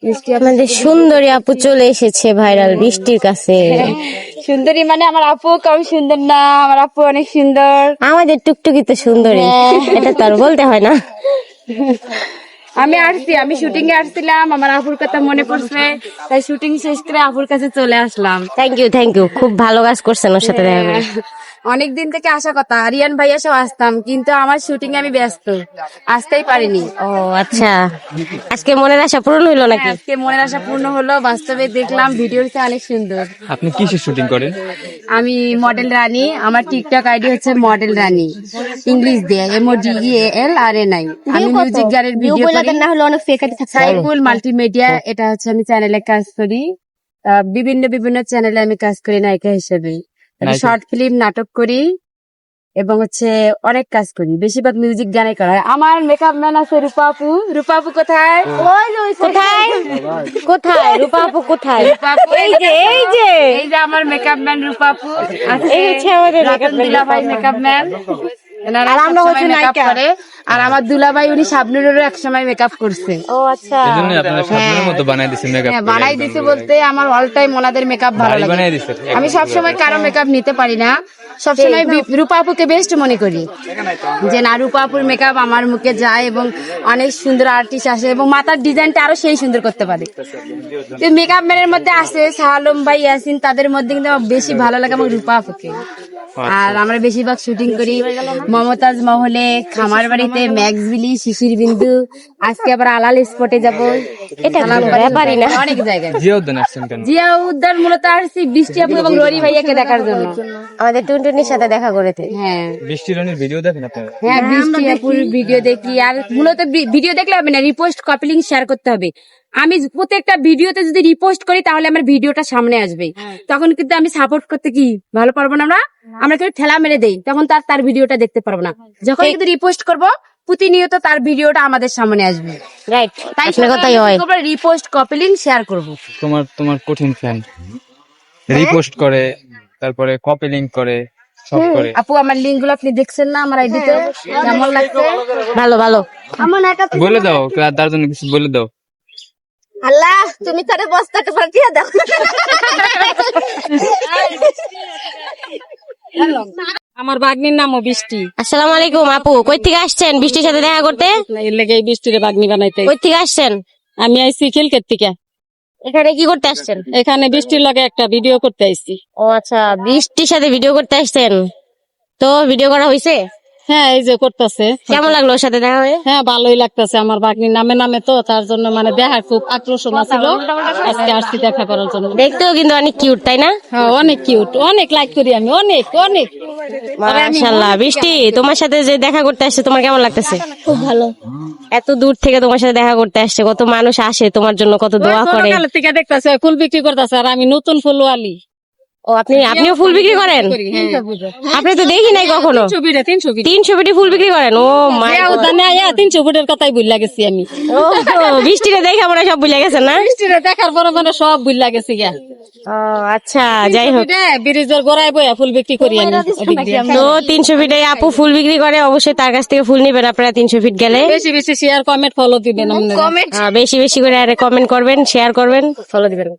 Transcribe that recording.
আমাদের সুন্দরী আপু চলে এসেছে ভাইরাল বৃষ্টির কাছে। সুন্দরী মানে আমার আপু কম সুন্দর না, আমার আপু অনেক সুন্দর। আমাদের টুকটুকি তো সুন্দরী, এটা তো আর বলতে হয় না। আমি শুটিং এ আসছিলাম, আমার আপুর কথা মনে পড়ছে, তাই শুটিং শেষ করে আপুর কাছে চলে আসলাম। থ্যাংক ইউ, খুব ভালো কাজ করছেন ওর সাথে দেখা করে। অনেকদিন থেকে আসা কথা, আরিয়ান ভাইয়া সব আসতাম, কিন্তু আমার শুটিং এ আমি ব্যস্ত, আসতেই পারিনি। ও আচ্ছা, আজকে মনের আশা পূরণ হইলো নাকি? আজকে মনের আশা পূর্ণ হলো, বাস্তবে দেখলাম ভিডিওটা অনেক সুন্দর। আপনি কিসের শুটিং করেন? আমি মডেল রানী, আমার টিকটক আইডি হচ্ছে মডেল রানী, ইংলিশ দিয়ে MODELRANI। আমি মিউজিক গানের ভিডিও করি, না হলে অনেক ফেক আইডি থাকে। সাইফুল মাল্টিমিডিয়া, এটা হচ্ছে আমি চ্যানেলে কাজ করি। বিভিন্ন চ্যানেলে আমি কাজ করি নায়িকা হিসেবে। শর্ট ফিল্ম, নাটক করি এবং হচ্ছে অনেক কাজ করি, বেশিরভাগ মিউজিক গানে করা হয়। আমার মেকআপ ম্যান আছে রূপা আপু। রূপা আপু কোথায়? কোথায় রূপা আপু কোথায়? এই যে আমার মেকআপ ম্যান রূপা আপু। এই হচ্ছে আমাদের দুলাভাই মেকআপ ম্যান, আর আমার দুলাভাই উনি শাবনুরেরও একসময় মেকআপ করছে। ও আচ্ছা, এজন্য আপনারা সামনের মতো বানাই দিয়েছেন মেকআপ। বানাই দিছে বলতে আমার অল টাইম ওনাদের মেকআপ ভালো লাগে। বানাই দিছে। আমি সবসময় কারো মেকআপ নিতে পারি না, সবসময় রূপা আপুকে বেস্ট মনে করি, যে না রূপা আপুর মেকআপ আমার মুখে যায় এবং অনেক সুন্দর আর্টিস্ট আসে এবং মাথার ডিজাইনটা আরো সেই সুন্দর করতে পারে। মেকআপ ম্যানের মধ্যে আছে শাহালম ভাই, ইয়াসিন, তাদের মধ্যে কিন্তু আমার বেশি ভালো লাগে আমার রূপা আপুকে। আর আমরা বেশিরভাগ শুটিং করি মমতাজ মহলে, খামার বাড়িতে, ম্যাক্সভিলি, শিশির বিন্দু, আজকে আবার আলাল স্পটে যাবো। এটা ব্যাপারই না, অনেক জায়গায়। জিয়া উদ্যান আসছেন কেন? জিয়া উদ্যান মূলত আসছি বৃষ্টি আপু এবং ররি ভাইয়াকে দেখার জন্য। আমাদের টুনটুনির সাথে দেখা করেতে। হ্যাঁ বৃষ্টি রানীর ভিডিও দেখেন আপনারা? হ্যাঁ, বৃষ্টি আপুর ভিডিও দেখি। আর মূলত ভিডিও দেখলে হবে না, রিপোস্ট, কপি লিংক শেয়ার করতে হবে। আমি প্রত্যেকটা ভিডিওতে যদি রিপোস্ট করি তাহলে আমার ভিডিওটা সামনে আসবে, তখন কিন্তু আমি সাপোর্ট করতে কি ভালো পারবো না। আমরা কিন্তু ঠেলা মেরে দেই, তখন তার ভিডিওটা দেখতে পারবো না। যখন কিন্তু রিপোস্ট করবো প্রতিনিয়ত তার ভিডিওটা আমাদের সামনে আসবে। রাইট, তাই আসলে কথাই হয়। রিপোস্ট, কপি লিংক শেয়ার করবো। তোমার কঠিন ফ্যান, রিপোস্ট করে, তারপরে কপি লিংক করে, সব করে। আপু আমার লিংক গুলো আপনি দেখছেন না আমার আইডিতে? কেমন লাগছে? ভালো বলে দাও, তার জন্য কিছু বলে দাও। আল্লাহ, তুমি তারে বস্তাটা পাঠিয়ে দাও। আমার বাগনির নামও বৃষ্টি। আসসালামু আলাইকুম আপু, কই থেকে আসছেন বৃষ্টির সাথে দেখা করতে? এর লেগে এই বৃষ্টির বাগনি বানাইতে কই থেকে আসছেন? আমি আইছি খিলকের থেকে। এখানে কি করতে আসছেন? এখানে বৃষ্টির লগে একটা ভিডিও করতে আইছি। ও আচ্ছা, বৃষ্টির সাথে ভিডিও করতে আসছেন, তো ভিডিও করা হয়েছে? হ্যাঁ, এই যে করতেছে। কেমন লাগলো ওর সাথে দেখা হয়ে? হ্যাঁ, ভালোই লাগতেছে। আমার বাগনির নামে তো তার জন্য মানে দেখা খুব আকর্ষণ ছিল, আজকে আসছি দেখা করার জন্য। দেখতেও কিন্তু অনেক কিউট, তাই না? হ্যাঁ, অনেক কিউট, অনেক লাইক করি আমি, অনেক অনেক। মাশাআল্লাহ। বৃষ্টি, তোমার সাথে যে দেখা করতে আসছে তোমার কেমন লাগতেছে? খুব ভালো। এত দূর থেকে তোমার সাথে দেখা করতে আসছে, কত মানুষ আসে তোমার জন্য, কত দোয়া করে। থেকে দেখতেছে ফুল বিক্রি করতেছে, আর আমি নতুন ফুলওয়ালি। ও আপনিও ফুল বিক্রি করেন? আপনি তো দেখি নাই কখনো। 300 ফিটে ফুল বিক্রি করেন? ও মাই গড, 300 ফুটের কথাই ভুলে গেছি আমি। ও বৃষ্টিতে দেখে আমরা সব ভুলে গেছেন না? বৃষ্টিটা দেখার পরে মানে সব ভুলে গেছি গা। ও আচ্ছা, যাই হোক। ব্রিজের গোড়ায় বইয়া ফুল বিক্রি করি আমি। তো 300 ফিটে আপু ফুল বিক্রি করে, অবশ্যই তার কাছ থেকে ফুল নিবেন আপনারা 300 ফিট গেলে। বেশি বেশি শেয়ার, কমেন্ট, ফলো দিবেন। বেশি বেশি করে কমেন্ট করবেন, শেয়ার করবেন, ফলো দিবেন।